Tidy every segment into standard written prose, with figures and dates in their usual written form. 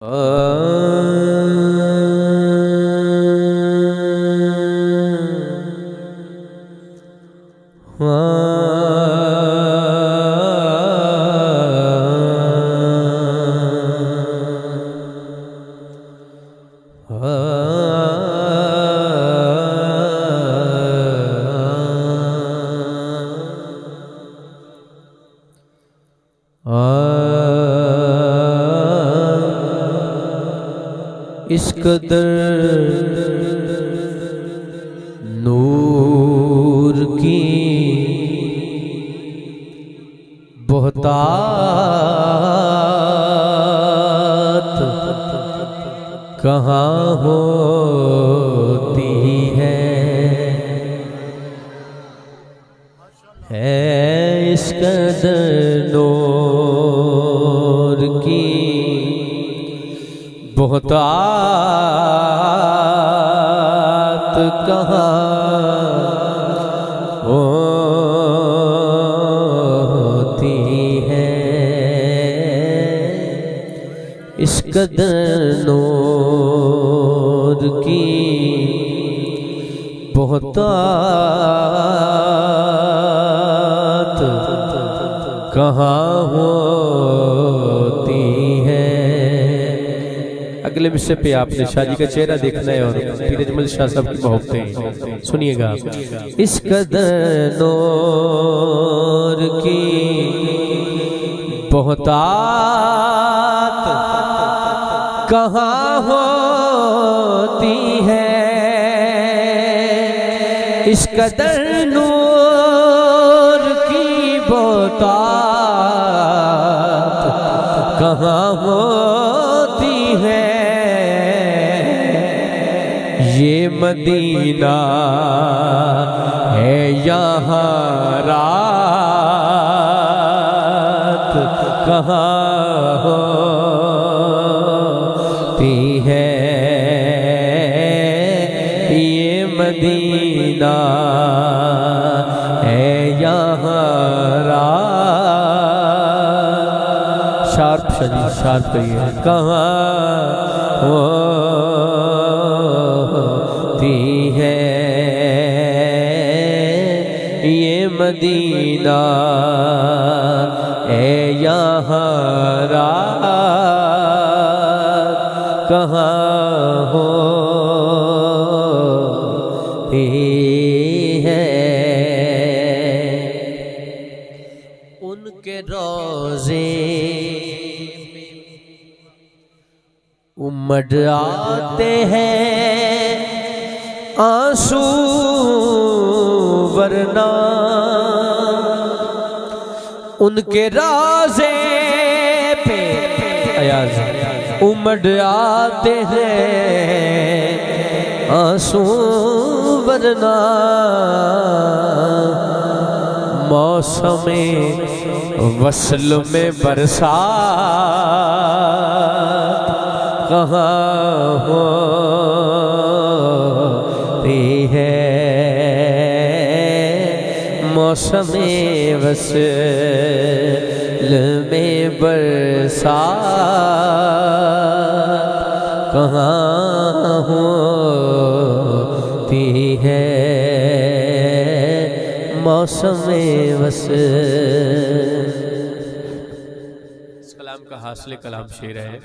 اس قدر نور کی بہتات کہاں ہوتی ہے اس قدر نور کی بہتات کہاں ہوتی ہے اس قدر نور کی بہتات کہاں ہوتی ہے۔ اگلے مصرے پہ آپ نے شاہ جی کا چہرہ دیکھنا ہے اور پیر اجمل شاہ صاحب کی محبتیں سنیے گا۔ اس قدر نور کی بہتات کہاں ہوتی ہے اس قدر نور کی بہتات کہاں ہوتی ہے یہ مدینہ ہے یہاں رات کہاں ہوتی ہے یہ مدینہ ہے یہاں رات شارپ شجی شارپ کہیے کہاں ہوتی ہے یہ مدینہ ہے یہاں رات کہاں ہوتی ہے ان کے روزے امڑ آتے ہیں آنسو ورنہ ان کے روزے پہ ایاز امڑ آتے ہیں آنسو ورنہ موسم وصل میں برسات کہاں ہوتی ہے موسم وصل میں برسات کہاں ہوتی ہے موسم وصل۔ اس کلام کا حاصل کلام شعر ہے،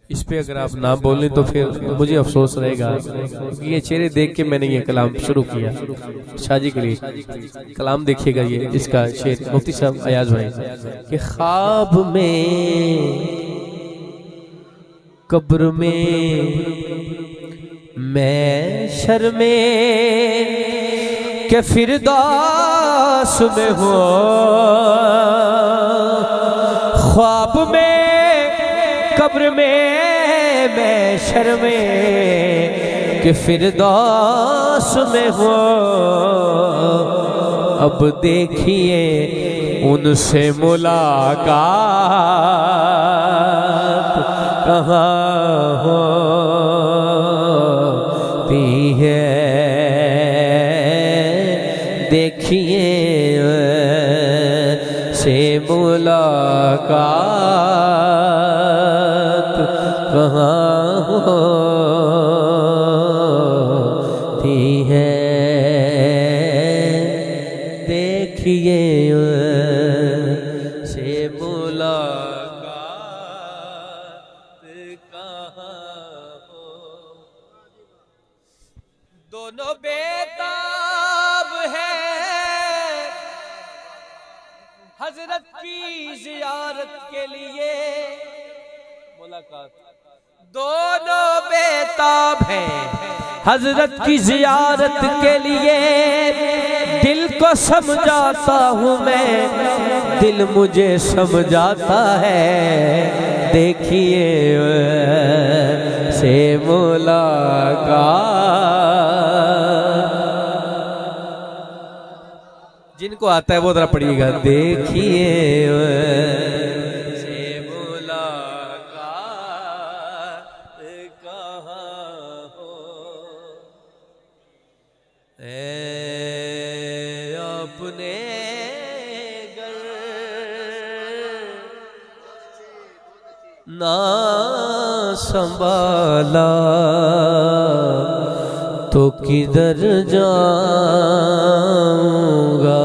اس پہ اگر آپ نہ بولیں تو پھر مجھے افسوس رہے گا کیونکہ یہ چہرے دیکھ کے میں نے یہ کلام شروع کیا شاہ جی کے لیے۔ کلام دیکھیے گا یہ اس کا شعر مفتی صاحب ایاز بھائی کہ خواب میں قبر میں میں شرمے کہ فردوس میں ہو خواب میں قبر میں شرمے کہ فردوس میں ہو اب دیکھیے ان سے ملاقات کہاں ہوتی ہے دیکھیے سے ملاقات کہاں ہوتی ہے دیکھیے سے ملاقات کہاں ہو دونوں بیتاب ہے حضرت کی زیارت کے لیے ملاقات دونوں بیتاب ہیں حضرت کی زیارت کے لیے دل کو سمجھاتا ہوں میں دل مجھے سمجھاتا ہے دیکھیے سے ملاقات جن کو آتا ہے وہ ذرا پڑھیے گا دیکھیے سے ملاقات کہاں ہو اے اپنے گر نہ سنبھالا تو کدھر جاؤں گا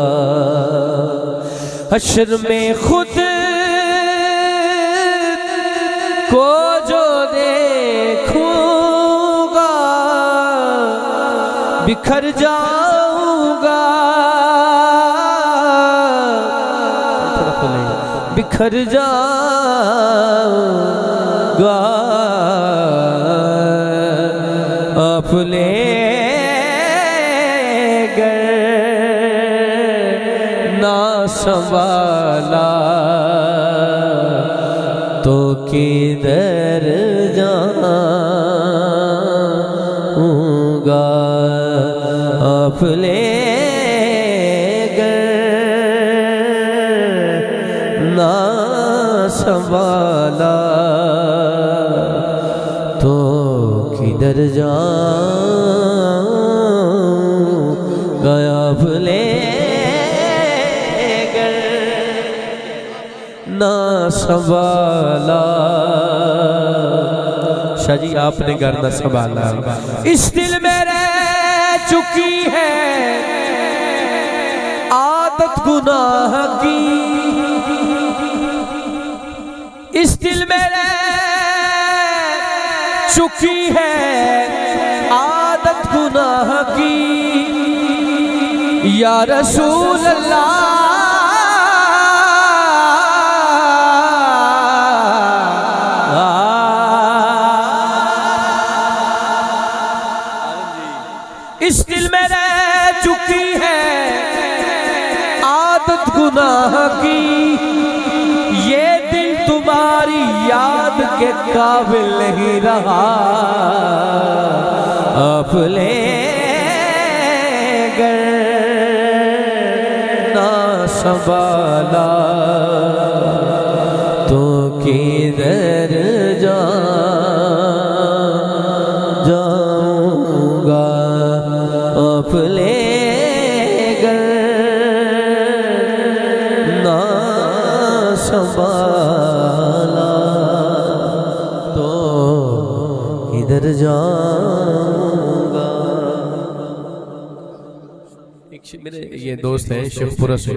حشر میں خود کو جو دیکھوں گا بکھر جاؤں گا بکھر جاؤں گا اپنے سنبھالا تو کدھر جاؤں گا اپنے گر نہ سنبھالا تو کدھر جاؤں گا اپنے نہ سنبھالا شاہ جی آپ نے گھر نہ سنبھالا اس دل میں رہ چکی ہے عادت گناہ کی اس دل میں رہ چکی ہے عادت گناہ کی یا رسول اللہ اس دل میں رہ چکی ہے عادت گناہ کی یہ دل تمہاری یاد کے قابل نہیں رہا اپنے گر نہ سنبھالا تو کدھر جاؤں گا اپنے گر نہ سنبھالا تو ادھر جاؤں گا میرے یہ دوست ہیں شیخ پورہ سے